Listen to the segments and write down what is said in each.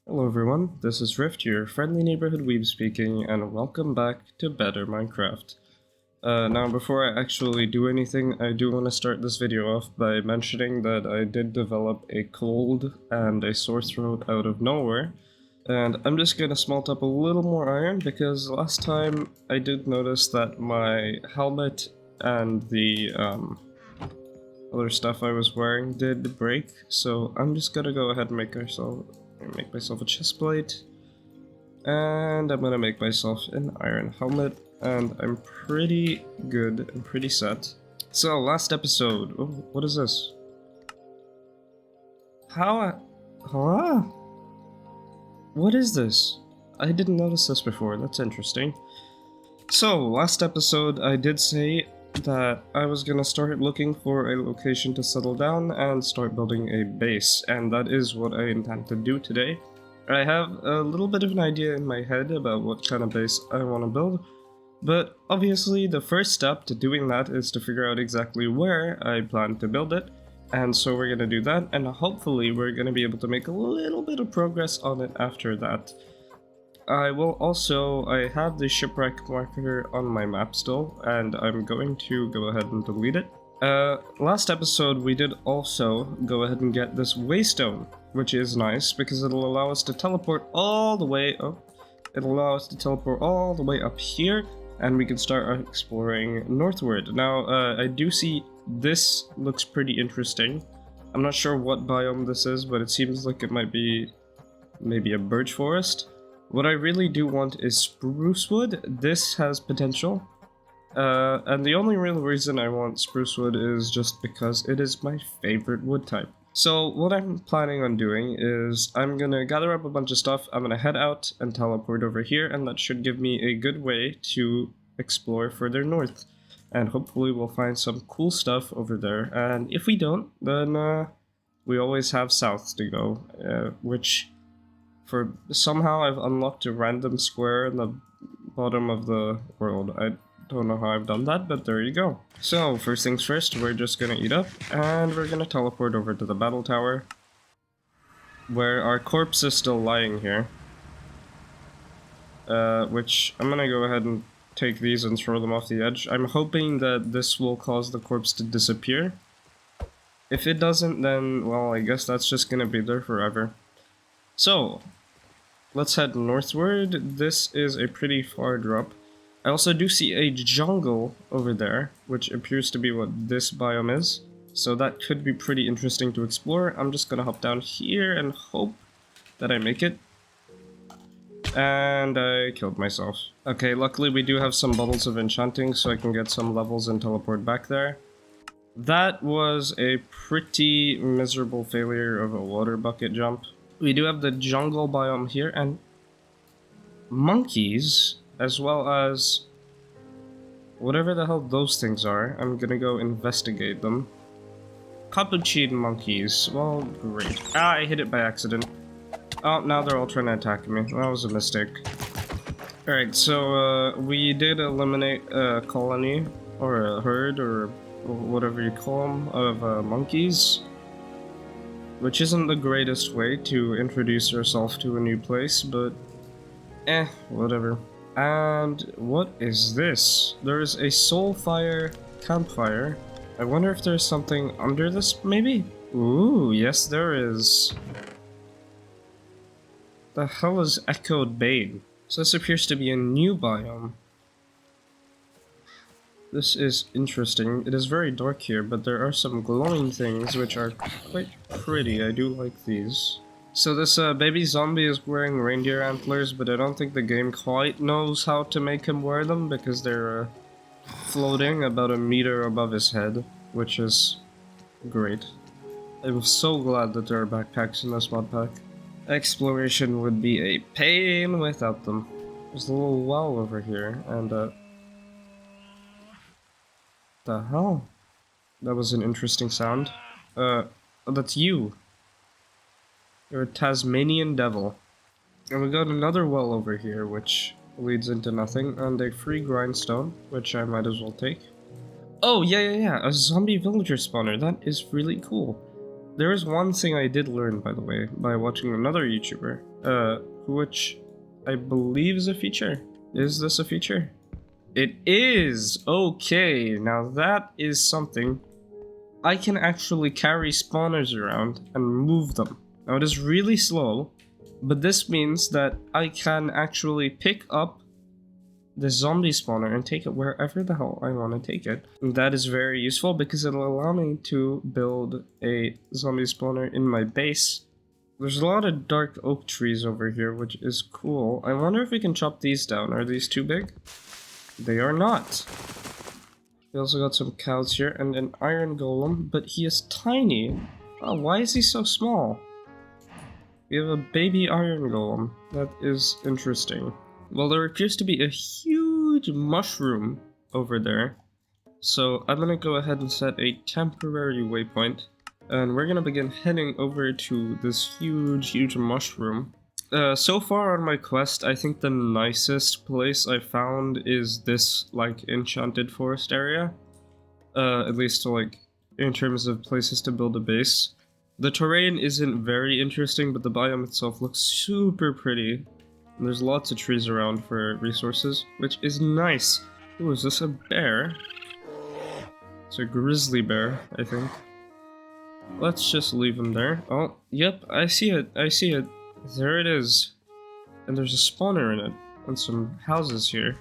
Hello everyone, this is Rift, your friendly neighborhood weeb speaking, and welcome back to Better Minecraft. Now before I actually do anything, I do want to start this video off by mentioning that I did develop a cold and a sore throat out of nowhere, and I'm just gonna smelt up a little more iron because last time I did notice that my helmet and the other stuff I was wearing did break, so I'm just gonna go ahead and make myself a chest plate, and I'm gonna make myself an iron helmet, and I'm pretty good and pretty set. So last episode, oh, what is this? Huh? What is this? I didn't notice this before, that's interesting. So last episode I did say that I was gonna start looking for a location to settle down and start building a base, and that is what I intend to do today. I have a little bit of an idea in my head about what kind of base I want to build, but obviously the first step to doing that is to figure out exactly where I plan to build it, and so we're gonna do that, and hopefully we're gonna be able to make a little bit of progress on it after that. I have the shipwreck marker on my map still, and I'm going to go ahead and delete it. Last episode we did also go ahead and get this waystone, which is nice because it'll allow us to teleport all the way up. It'll allow us to teleport all the way up here, and we can start exploring northward. Now, I do see this looks pretty interesting. I'm not sure what biome this is, but it seems like it might be maybe a birch forest. What I really do want is spruce wood. This has potential. And the only real reason I want spruce wood is just because it is my favorite wood type. So what I'm planning on doing is I'm gonna gather up a bunch of stuff, I'm gonna head out and teleport over here, and that should give me a good way to explore further north. And hopefully we'll find some cool stuff over there, and if we don't, then we always have south to go, which somehow I've unlocked a random square in the bottom of the world. I don't know how I've done that, but there you go. So, first things first, we're just gonna eat up, and we're gonna teleport over to the battle tower, where our corpse is still lying here. Which, I'm gonna go ahead and take these and throw them off the edge. I'm hoping that this will cause the corpse to disappear. If it doesn't, then, well, I guess that's just gonna be there forever. So, let's head northward. This is a pretty far drop. I also do see a jungle over there, which appears to be what this biome is. So that could be pretty interesting to explore. I'm just gonna hop down here and hope that I make it. And I killed myself. Okay, luckily we do have some bubbles of enchanting, so I can get some levels and teleport back there. That was a pretty miserable failure of a water bucket jump. We do have the jungle biome here, and monkeys, as well as whatever the hell those things are. I'm gonna go investigate them. Capuchin monkeys. Well, great. Ah, I hit it by accident. Oh, now they're all trying to attack me. That was a mistake. Alright, so we did eliminate a colony, or a herd, or whatever you call them, of monkeys. Which isn't the greatest way to introduce yourself to a new place, but whatever. And what is this? There's a soulfire campfire. I wonder if there's something under this, maybe? Ooh, yes there is. The hell is Echoed Bane? So this appears to be a new biome. This is interesting. It is very dark here, but there are some glowing things which are quite pretty. I do like these. So this baby zombie is wearing reindeer antlers, but I don't think the game quite knows how to make him wear them because they're floating about a meter above his head, which is great. I'm so glad that there are backpacks in this mod pack. Exploration would be a pain without them. There's a little well over here, and the hell? That was an interesting sound. Oh, that's you. You're a Tasmanian devil. And we got another well over here, which leads into nothing, and a free grindstone, which I might as well take. Oh, yeah, a zombie villager spawner. That is really cool. There is one thing I did learn, by the way, by watching another YouTuber. which I believe is a feature. Is this a feature? It is! Okay, now that is something. I can actually carry spawners around and move them. Now it is really slow, but this means that I can actually pick up the zombie spawner and take it wherever the hell I want to take it. And that is very useful because it'll allow me to build a zombie spawner in my base. There's a lot of dark oak trees over here, which is cool. I wonder if we can chop these down. Are these too big? They are not. We also got some cows here and an iron golem, but he is tiny. Oh, why is he so small? We have a baby iron golem. That is interesting. Well, there appears to be a huge mushroom over there. So I'm gonna go ahead and set a temporary waypoint. And we're gonna begin heading over to this huge mushroom. So far on my quest, I think the nicest place I found is this, like, enchanted forest area. At least, like, in terms of places to build a base. The terrain isn't very interesting, but the biome itself looks super pretty. And there's lots of trees around for resources, which is nice. Ooh, is this a bear? It's a grizzly bear, I think. Let's just leave him there. Oh, yep, I see it, I see it. There it is. And there's a spawner in it, and some houses here.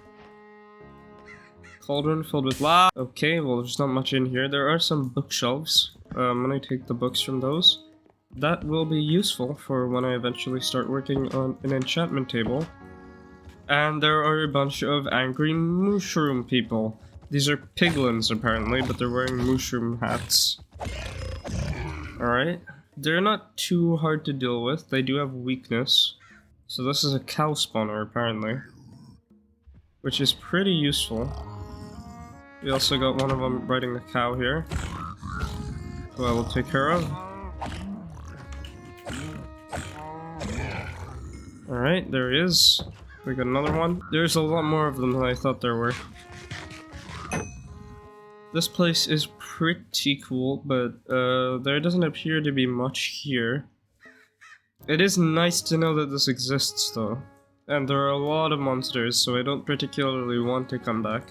Cauldron filled with lava. Okay, well there's not much in here. There are some bookshelves. I'm gonna take the books from those. That will be useful for when I eventually start working on an enchantment table. And there are a bunch of angry mushroom people. These are piglins apparently, but they're wearing mushroom hats. Alright. They're not too hard to deal with. They do have weakness. So this is a cow spawner apparently, which is pretty useful. We also got one of them riding the cow here, who I will take care of. Alright, there he is. We got another one. There's a lot more of them than I thought there were. This place is pretty cool, but there doesn't appear to be much here. It is nice to know that this exists though. And there are a lot of monsters, so I don't particularly want to come back.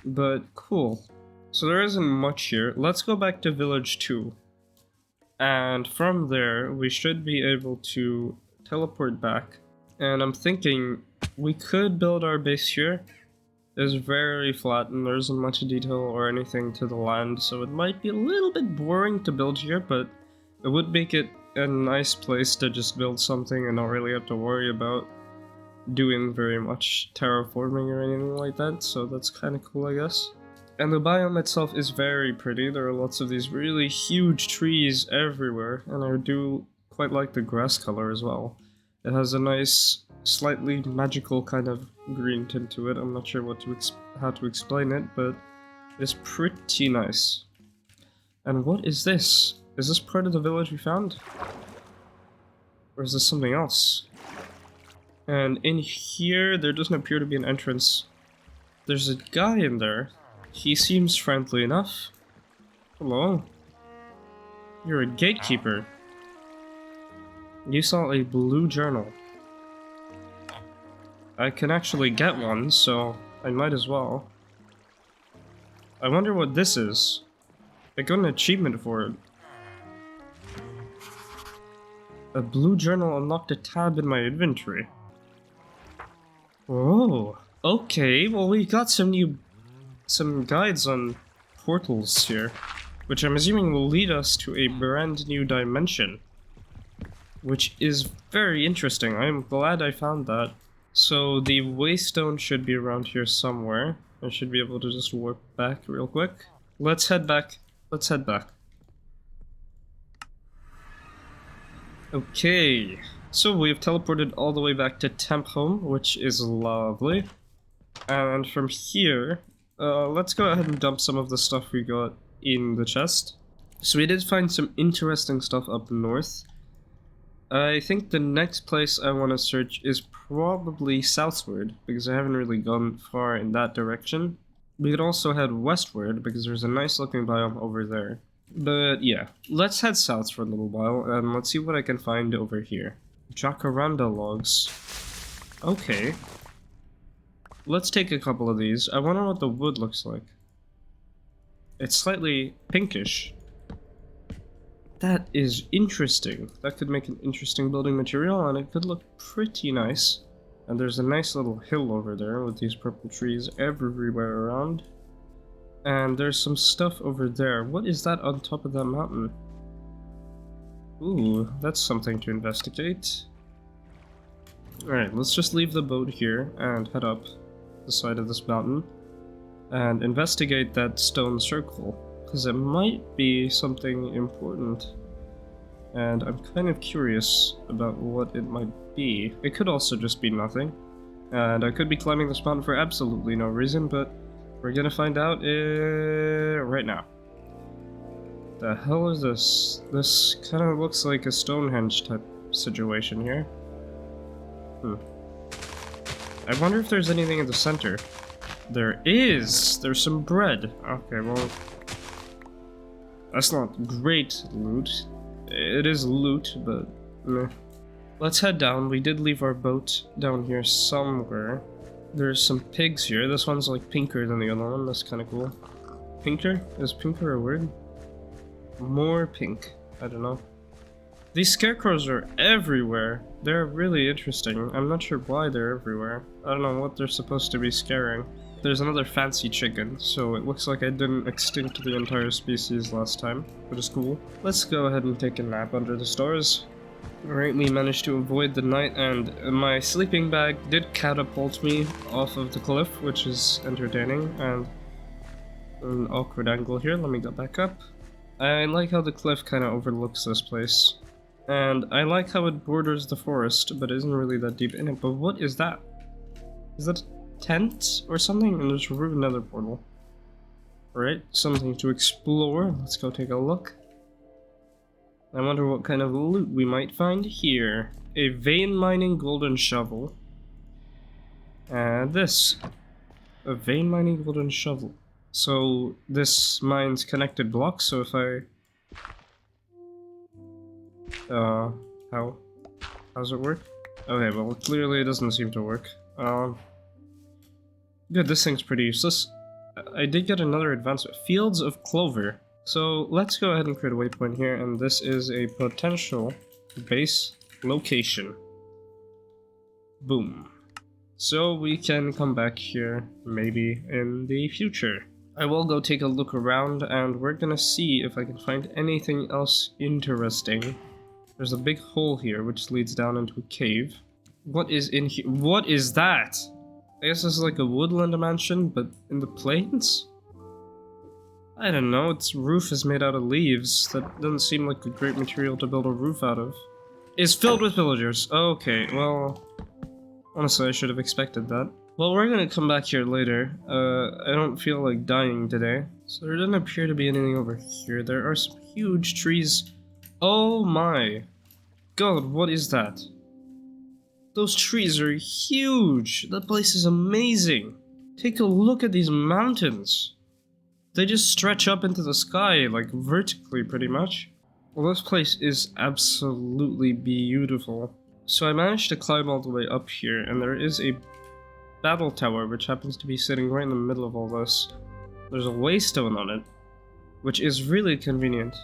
But cool. So there isn't much here. Let's go back to village 2. And from there, we should be able to teleport back. And I'm thinking we could build our base here. It's very flat and there isn't much detail or anything to the land, so it might be a little bit boring to build here, but it would make it a nice place to just build something and not really have to worry about doing very much terraforming or anything like that, so that's kind of cool, I guess. And the biome itself is very pretty. There are lots of these really huge trees everywhere, and I do quite like the grass color as well. It has a nice, slightly magical kind of green tint to it. I'm not sure how to explain it, but it's pretty nice. And what is this? Is this part of the village we found? Or is this something else? And in here, there doesn't appear to be an entrance. There's a guy in there. He seems friendly enough. Hello. You're a gatekeeper. You saw a blue journal. I can actually get one, so I might as well. I wonder what this is. I got an achievement for it. A blue journal unlocked a tab in my inventory. Oh, okay, well we got some guides on portals here, which I'm assuming will lead us to a brand new dimension. Which is very interesting. I'm glad I found that. So the waystone should be around here somewhere. I should be able to just warp back real quick. Let's head back. Let's head back. Okay. So we've teleported all the way back to Temp Home, which is lovely. And from here, let's go ahead and dump some of the stuff we got in the chest. So we did find some interesting stuff up north. I think the next place I want to search is probably southward, because I haven't really gone far in that direction. We could also head westward, because there's a nice looking biome over there. But yeah, let's head south for a little while, and let's see what I can find over here. Jacaranda logs. Okay. Let's take a couple of these. I wonder what the wood looks like. It's slightly pinkish. That is interesting. That could make an interesting building material, and it could look pretty nice. And there's a nice little hill over there with these purple trees everywhere around. And there's some stuff over there. What is that on top of that mountain? Ooh, that's something to investigate. Alright, let's just leave the boat here and head up the side of this mountain and investigate that stone circle, because it might be something important. And I'm kind of curious about what it might be. It could also just be nothing. And I could be climbing this mountain for absolutely no reason, but we're gonna find out right now. The hell is this? This kind of looks like a Stonehenge type situation here. I wonder if there's anything in the center. There is! There's some bread. Okay, well... that's not great loot. It is loot, but... meh. Let's head down. We did leave our boat down here somewhere. There's some pigs here. This one's like pinker than the other one. That's kind of cool. Pinker? Is pinker a word? More pink. I don't know. These scarecrows are everywhere. They're really interesting. I'm not sure why they're everywhere. I don't know what they're supposed to be scaring. There's another fancy chicken, so it looks like I didn't extinct the entire species last time, which is cool. Let's go ahead and take a nap under the stars. Alright, we managed to avoid the night, and my sleeping bag did catapult me off of the cliff, which is entertaining, and an awkward angle here. Let me go back up. I like how the cliff kind of overlooks this place. And I like how it borders the forest, but isn't really that deep in it. But what is that? Is that a tent or something? And there's another portal. Alright, something to explore. Let's go take a look. I wonder what kind of loot we might find here. A vein mining golden shovel. And this. A vein mining golden shovel. So this mines connected blocks, so if I... how's it work? Okay, well, clearly it doesn't seem to work. Good, this thing's pretty useless. I did get another advancement. Fields of Clover. So let's go ahead and create a waypoint here, and this is a potential base location. Boom. So we can come back here, maybe, in the future. I will go take a look around, and we're gonna see if I can find anything else interesting. There's a big hole here, which leads down into a cave. What is in here? What is that? I guess this is like a woodland mansion, but in the plains? I don't know, its roof is made out of leaves. That doesn't seem like a great material to build a roof out of. Is filled with villagers. Okay, well... honestly, I should have expected that. Well, we're gonna come back here later. I don't feel like dying today. So there doesn't appear to be anything over here. There are some huge trees. Oh my god, what is that? Those trees are huge! That place is amazing! Take a look at these mountains! They just stretch up into the sky, like vertically pretty much. Well, this place is absolutely beautiful. So I managed to climb all the way up here, and there is a battle tower which happens to be sitting right in the middle of all this. There's a waystone on it, which is really convenient.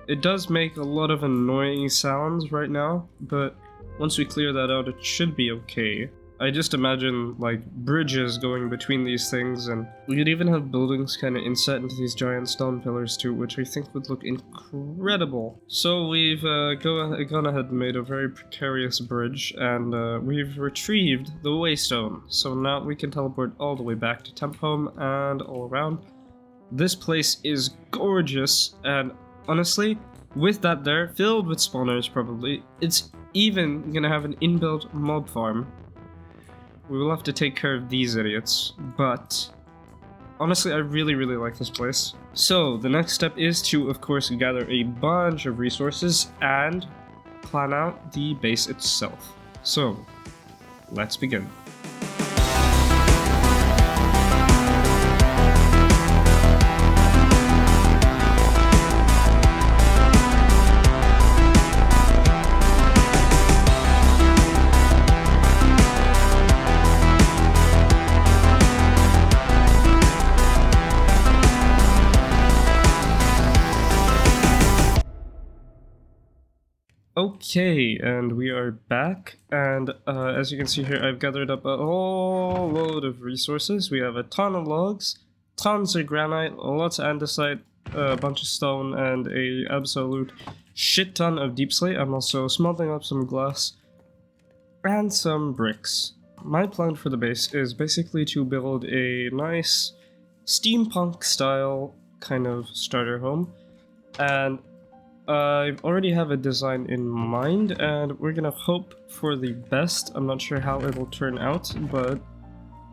It does make a lot of annoying sounds right now, but once we clear that out, it should be okay. I just imagine, like, bridges going between these things, and we could even have buildings kind of inset into these giant stone pillars too, which I think would look incredible. So we've gone ahead and made a very precarious bridge, and we've retrieved the waystone. So now we can teleport all the way back to Temp Home and all around. This place is gorgeous, and honestly, with that there, filled with spawners probably, it's even gonna have an inbuilt mob farm. We will have to take care of these idiots, but honestly, I really like this place. So, the next step is to, of course, gather a bunch of resources and plan out the base itself. So, let's begin. Okay, and we are back, and as you can see here, I've gathered up a whole load of resources. We have a ton of logs, tons of granite, lots of andesite, a bunch of stone, and a absolute shit ton of deep slate. I'm also smelting up some glass and some bricks. My plan for the base is basically to build a nice steampunk-style kind of starter home, and I already have a design in mind, and we're gonna hope for the best. I'm not sure how it'll turn out, but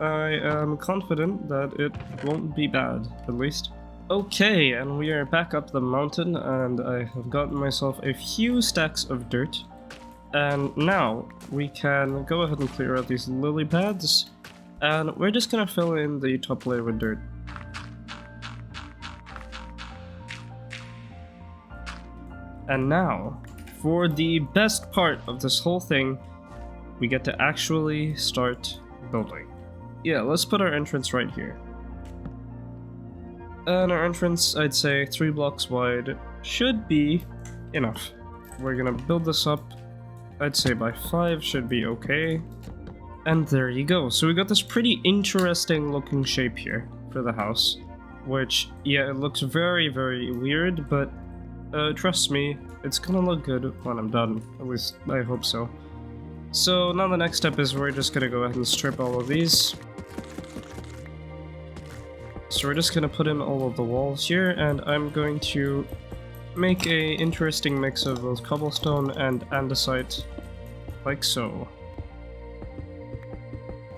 I am confident that it won't be bad, at least. Okay, and we are back up the mountain, and I have gotten myself a few stacks of dirt. And now we can go ahead and clear out these lily pads, and we're just gonna fill in the top layer with dirt. And now, for the best part of this whole thing, we get to actually start building. Yeah, let's put our entrance right here. And our entrance, I'd say 3 blocks wide, should be enough. We're gonna build this up, I'd say by 5 should be okay. And there you go. So we got this pretty interesting looking shape here for the house, which, yeah, it looks very, very weird, but trust me, it's gonna look good when I'm done. At least, I hope so. So now the next step is we're just gonna go ahead and strip all of these. So we're just gonna put in all of the walls here, and I'm going to make a interesting mix of both cobblestone and andesite, like so.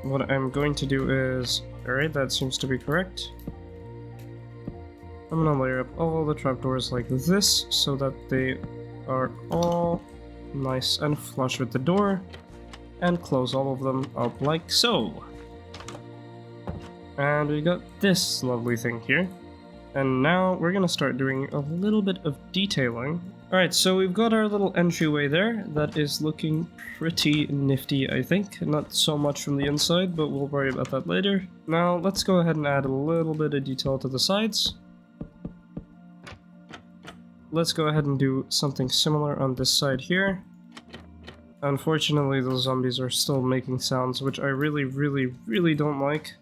What I'm going to do is... Alright, that seems to be correct. I'm gonna layer up all the trapdoors like this, so that they are all nice and flush with the door, and close all of them up like so. And we got this lovely thing here. And now we're gonna start doing a little bit of detailing. Alright, so we've got our little entryway there. That is looking pretty nifty, I think. Not so much from the inside, but we'll worry about that later. Now let's go ahead and add a little bit of detail to the sides. Let's go ahead and do something similar on this side here. Unfortunately, those zombies are still making sounds, which I really don't like.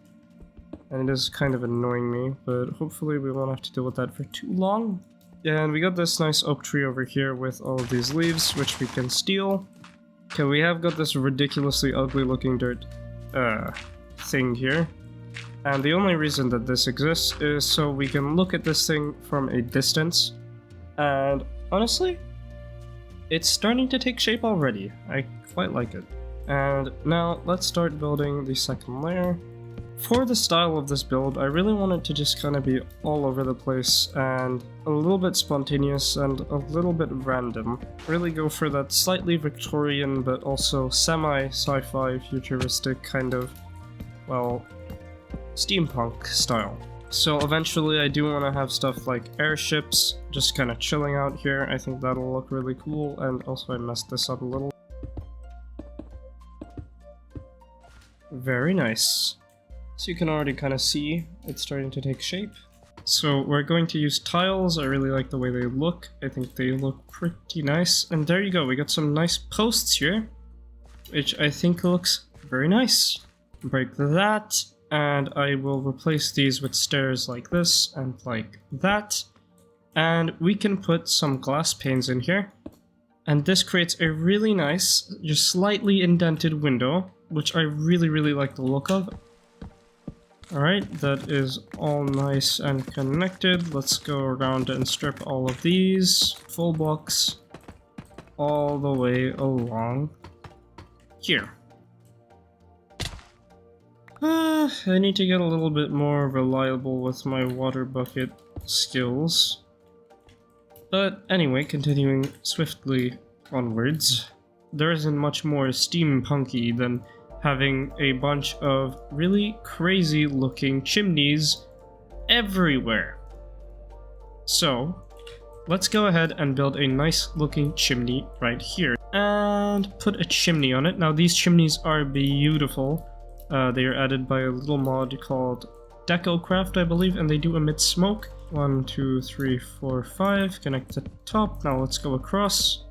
And it is kind of annoying me, but hopefully we won't have to deal with that for too long. And we got this nice oak tree over here with all of these leaves, which we can steal. Okay, we have got this ridiculously ugly looking dirt thing here. And the only reason that this exists is so we can look at this thing from a distance. And honestly, it's starting to take shape already. I quite like it. And now let's start building the second layer. For the style of this build, I really want it to just kind of be all over the place and a little bit spontaneous and a little bit random. Really go for that slightly Victorian but also semi-sci-fi futuristic kind of, well, steampunk style. So eventually I do want to have stuff like airships just kind of chilling out here. I think that'll look really cool, and also I messed this up a little. Very nice. So you can already kind of see it's starting to take shape. So we're going to use tiles. I really like the way they look. I think they look pretty nice. And there you go, we got some nice posts here, which I think looks very nice. Break that. And I will replace these with stairs like this and like that. And we can put some glass panes in here. And this creates a really nice, just slightly indented window, which I really like the look of. Alright, that is all nice and connected. Let's go around and strip all of these full blocks all the way along here. I need to get a little bit more reliable with my water bucket skills. But anyway, continuing swiftly onwards, there isn't much more steampunky than having a bunch of really crazy looking chimneys everywhere. So, let's go ahead and build a nice looking chimney right here. And put a chimney on it. Now these chimneys are beautiful. They are added by a little mod called DecoCraft, I believe, and they do emit smoke. 1, 2, 3, 4, 5. Connect to the top. Now let's go across.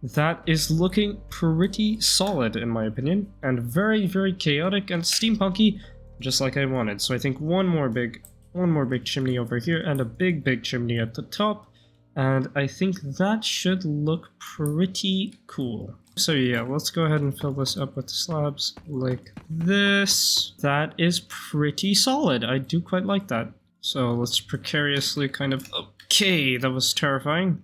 that is looking pretty solid in my opinion, and very, very chaotic and steampunky, just like I wanted. So I think one more big chimney over here and a big chimney at the top, and I think that should look pretty cool. So yeah, let's go ahead and fill this up with slabs like this. That is pretty solid. I do quite like that. So let's precariously kind of... Okay, that was terrifying.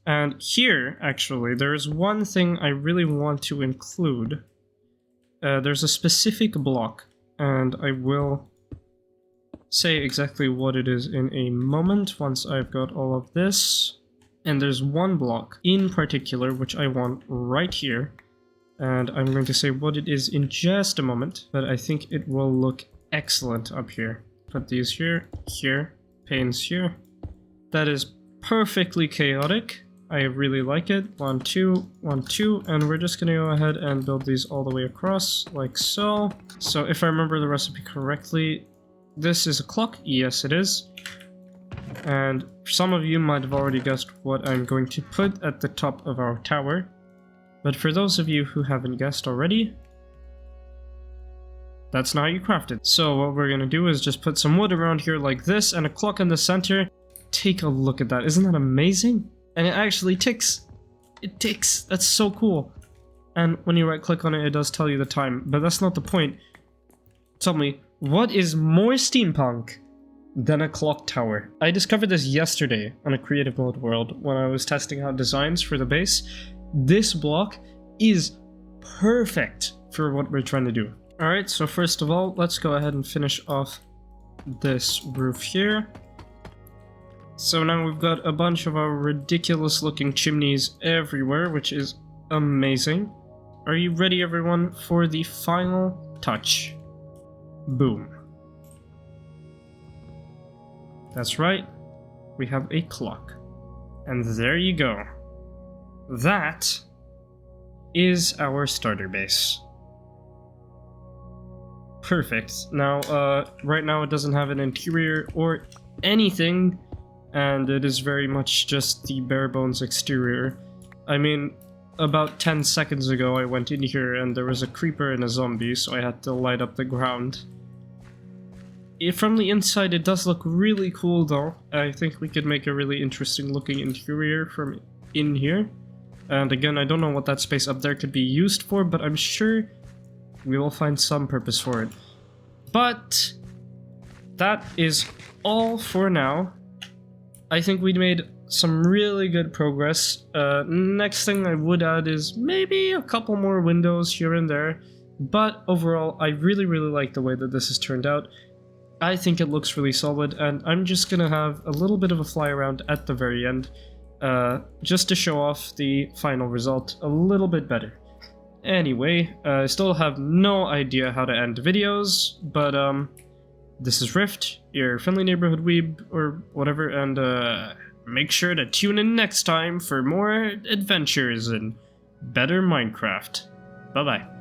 And here, actually, there is one thing I really want to include. There's a specific block, and I will say exactly what it is in a moment once I've got all of this. And there's one block in particular which I want right here, and I'm going to say what it is in just a moment, but I think it will look excellent up here. Put these here, panes here. That is perfectly chaotic. I really like it. 1, 2, 1, 2, and we're just gonna go ahead and build these all the way across, like so. So if I remember the recipe correctly, this is a clock. Yes, it is. And some of you might have already guessed what I'm going to put at the top of our tower. But for those of you who haven't guessed already, that's not how you craft it. So what we're gonna do is just put some wood around here like this and a clock in the center. Take a look at that. Isn't that amazing? And it actually ticks. It ticks. That's so cool. And when you right click on it, it does tell you the time, but that's not the point. Tell me, what is more steampunk than a clock tower? I discovered this yesterday on a creative mode world when I was testing out designs for the base. This block is perfect for what we're trying to do. Alright, so first of all, let's go ahead and finish off this roof here. So now we've got a bunch of our ridiculous looking chimneys everywhere, which is amazing. Are you ready, everyone, for the final touch? Boom. That's right, we have a clock. And there you go. That is our starter base. Perfect. Now, right now it doesn't have an interior or anything, and it is very much just the bare bones exterior. I mean, about 10 seconds ago I went in here and there was a creeper and a zombie, so I had to light up the ground. From the inside it does look really cool though. I think we could make a really interesting looking interior from in here. And again, I don't know what that space up there could be used for, but I'm sure we will find some purpose for it. But that is all for now. I think we made some really good progress. Next thing I would add is maybe a couple more windows here and there. But overall, I really like the way that this has turned out. I think it looks really solid, and I'm just gonna have a little bit of a fly around at the very end, just to show off the final result a little bit better. Anyway, I still have no idea how to end videos, but this is Rift, your friendly neighborhood weeb, or whatever, and make sure to tune in next time for more adventures and better Minecraft. Bye-bye.